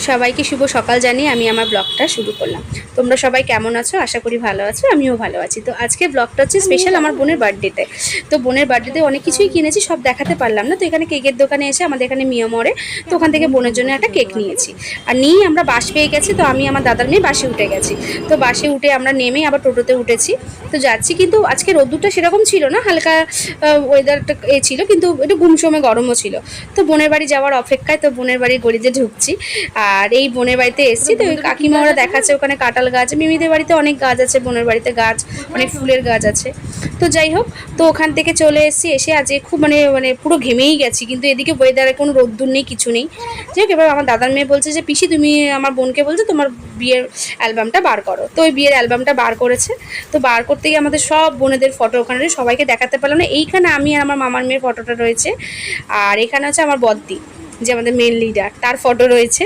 সবাইকে শুভ সকাল জানিয়ে আমি আমার ব্লগটা শুরু করলাম। তোমরা সবাই কেমন আছো? আশা করি ভালো আছো, আমিও ভালো আছি। তো আজকে ব্লগটা হচ্ছে স্পেশাল আমার বোনের বার্থডেতে। তো বোনের বার্থডেতে অনেক কিছুই কিনেছি, সব দেখাতে পারলাম না। তো এখানে কেকের দোকানে এসে আমাদের এখানে মিয়ামরে, তো ওখান থেকে বোনের জন্য একটা কেক নিয়েছি। আর নিয়ে আমরা বাস পেয়ে গেছি, তো আমি আমার দাদার মেয়ে বাসে উঠে গেছি। তো বাসে উঠে আমরা নেমে আবার টোটোতে উঠেছি। তো যাচ্ছি, কিন্তু আজকে রোদ্দুরটা সেরকম ছিল না, হালকা ওয়েদারটা ছিল, কিন্তু একটু গুমসমে গরমও ছিল। তো বোনের বাড়ি যাওয়ার অপেক্ষায়, তো বোনের বাড়ির গলিতে ঢুকছি। আর এই বোনের বাড়িতে এসেছি, তো ওই কাকিমা ওরা দেখাচ্ছে ওখানে কাঁঠাল গাছ, মিমিদের বাড়িতে অনেক গাছ আছে, বোনের বাড়িতে গাছ, অনেক ফুলের গাছ আছে। তো যাই হোক, তো ওখান থেকে চলে এসেছি। এসে আজকে খুব মানে মানে পুরো ঘেমেই গেছি, কিন্তু এদিকে ওয়েদারে কোনো রোদ্দুর নেই, কিছু নেই। যাই হোক, এবার আমার দাদার মেয়ে বলছে যে পিসি তুমি আমার বোনকে বলছে তোমার বিয়ের অ্যালবামটা বার করো। তো ওই বিয়ের অ্যালবামটা বার করেছে। তো বার করতে গিয়ে আমাদের সব বোনেদের ফটো ওখানে সবাইকে দেখাতে পারলাম না। এইখানে আমি আর আমার মামার মেয়ের ফটোটা রয়েছে, আর এখানে হচ্ছে আমার বদ্দি, যে আমাদের মেন লিডার, তার ফটো রয়েছে।